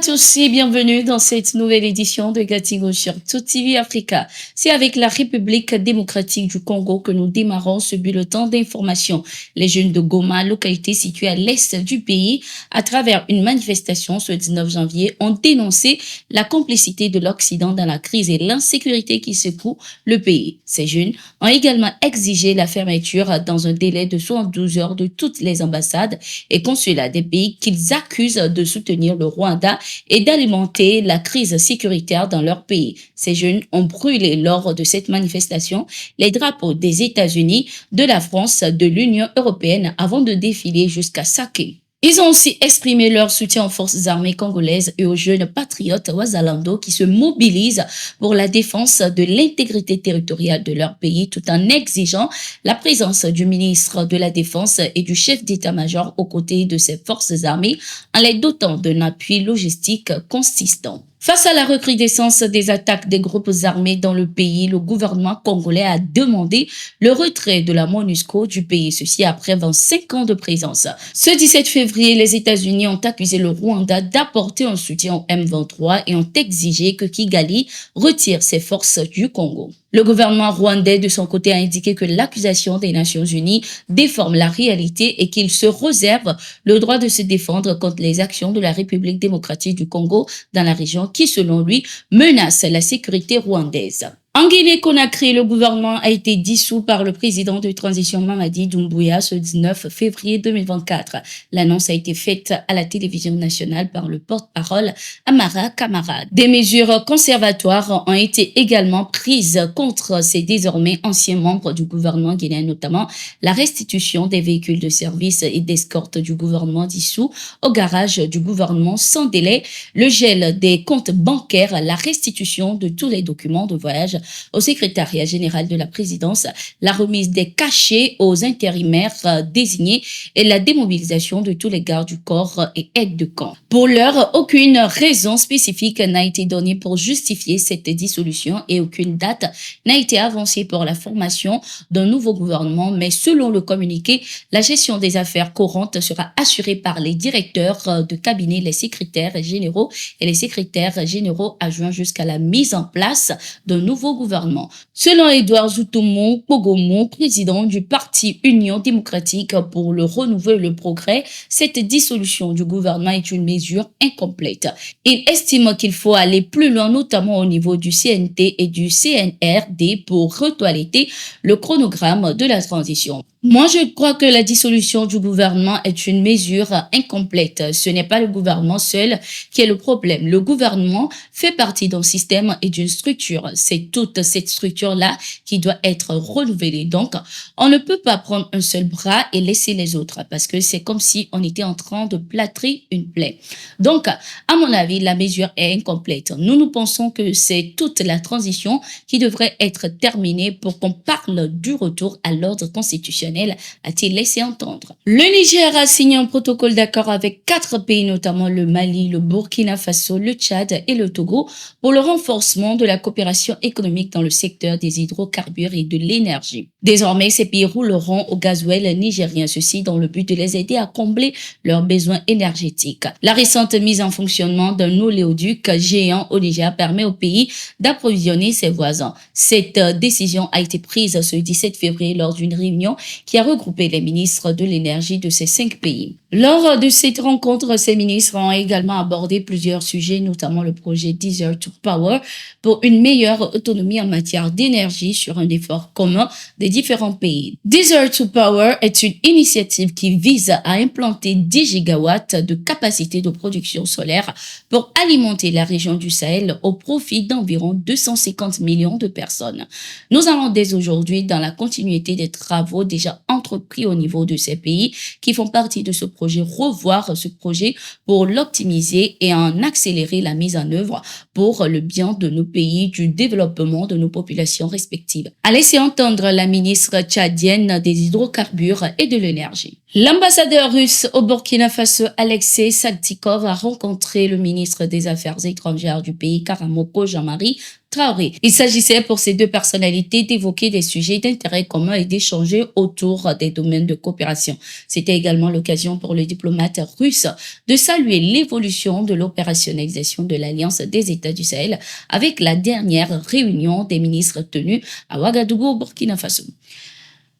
tous et bienvenue dans cette nouvelle édition de Gatigo sur Tout TV Africa. C'est avec la République démocratique du Congo que nous démarrons ce bulletin d'information. Les jeunes de Goma, localité située à l'est du pays, à travers une manifestation ce 19 janvier, ont dénoncé la complicité de l'Occident dans la crise et l'insécurité qui secoue le pays. Ces jeunes ont également exigé la fermeture dans un délai de 72 heures de toutes les ambassades et consulats des pays qu'ils accusent de soutenir le Rwanda et d'alimenter la crise sécuritaire dans leur pays. Ces jeunes ont brûlé lors de cette manifestation les drapeaux des États-Unis, de la France, de l'Union européenne avant de défiler jusqu'à Saké. Ils ont aussi exprimé leur soutien aux forces armées congolaises et aux jeunes patriotes Wazalando qui se mobilisent pour la défense de l'intégrité territoriale de leur pays tout en exigeant la présence du ministre de la Défense et du chef d'état-major aux côtés de ces forces armées en les dotant d'un appui logistique consistant. Face à la recrudescence des attaques des groupes armés dans le pays, le gouvernement congolais a demandé le retrait de la MONUSCO du pays, ceci après 25 ans de présence. Ce 17 février, les États-Unis ont accusé le Rwanda d'apporter un soutien au M23 et ont exigé que Kigali retire ses forces du Congo. Le gouvernement rwandais, de son côté, a indiqué que l'accusation des Nations Unies déforme la réalité et qu'il se réserve le droit de se défendre contre les actions de la République démocratique du Congo dans la région qui, selon lui, menacent la sécurité rwandaise. En Guinée-Conakry, le gouvernement a été dissous par le président de transition Mamadi Doumbouya ce 19 février 2024. L'annonce a été faite à la télévision nationale par le porte-parole Amara Kamara. Des mesures conservatoires ont été également prises contre ces désormais anciens membres du gouvernement guinéen, notamment la restitution des véhicules de service et d'escorte du gouvernement dissous au garage du gouvernement sans délai, le gel des comptes bancaires, la restitution de tous les documents de voyage au secrétariat général de la présidence, la remise des cachets aux intérimaires désignés et la démobilisation de tous les gardes du corps et aides de camp. Pour l'heure, aucune raison spécifique n'a été donnée pour justifier cette dissolution et aucune date n'a été avancée pour la formation d'un nouveau gouvernement, mais selon le communiqué, la gestion des affaires courantes sera assurée par les directeurs de cabinet, les secrétaires généraux et les secrétaires généraux adjoints jusqu'à la mise en place d'un nouveau gouvernement. Selon Edouard Zoutoumou Pogomo, président du parti Union démocratique pour le renouveau et le progrès, cette dissolution du gouvernement est une mesure incomplète. Il estime qu'il faut aller plus loin, notamment au niveau du CNT et du CNRD pour retoiletter le chronogramme de la transition. Moi, je crois que la dissolution du gouvernement est une mesure incomplète. Ce n'est pas le gouvernement seul qui est le problème. Le gouvernement fait partie d'un système et d'une structure. C'est toute cette structure-là qui doit être renouvelée. Donc, on ne peut pas prendre un seul bras et laisser les autres parce que c'est comme si on était en train de plâtrer une plaie. Donc, à mon avis, la mesure est incomplète. Nous pensons que c'est toute la transition qui devrait être terminée pour qu'on parle du retour à l'ordre constitutionnel, a-t-il laissé entendre. Le Niger a signé un protocole d'accord avec 4 pays, notamment le Mali, le Burkina Faso, le Tchad et le Togo, pour le renforcement de la coopération économique dans le secteur des hydrocarbures et de l'énergie. Désormais, ces pays rouleront au gasoil nigérien, ceci dans le but de les aider à combler leurs besoins énergétiques. La récente mise en fonctionnement d'un oléoduc géant au Niger permet au pays d'approvisionner ses voisins. Cette décision a été prise ce 17 février lors d'une réunion qui a regroupé les ministres de l'énergie de ces 5 pays. Lors de cette rencontre, ces ministres ont également abordé plusieurs sujets, notamment le projet Desert to Power pour une meilleure autonomie en matière d'énergie sur un effort commun des différents pays. Desert to Power est une initiative qui vise à implanter 10 gigawatts de capacité de production solaire pour alimenter la région du Sahel au profit d'environ 250 millions de personnes. Nous allons dès aujourd'hui dans la continuité des travaux déjà entrepris au niveau de ces pays qui font partie de ce projet, revoir ce projet pour l'optimiser et en accélérer la mise en œuvre pour le bien de nos pays, du développement de nos populations respectives. A laissé entendre la ministre tchadienne des hydrocarbures et de l'énergie. L'ambassadeur russe au Burkina Faso, Alexei Saltykov, a rencontré le ministre des Affaires étrangères du pays, Karamoko Jean-Marie Traoré. Il s'agissait pour ces deux personnalités d'évoquer des sujets d'intérêt commun et d'échanger autour des domaines de coopération. C'était également l'occasion pour le diplomate russe de saluer l'évolution de l'opérationnalisation de l'Alliance des États du Sahel avec la dernière réunion des ministres tenue à Ouagadougou, Burkina Faso.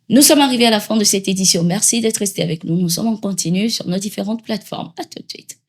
Nous sommes arrivés à la fin de cette édition. Merci d'être resté avec nous. Nous sommes en continu sur nos différentes plateformes. À tout de suite.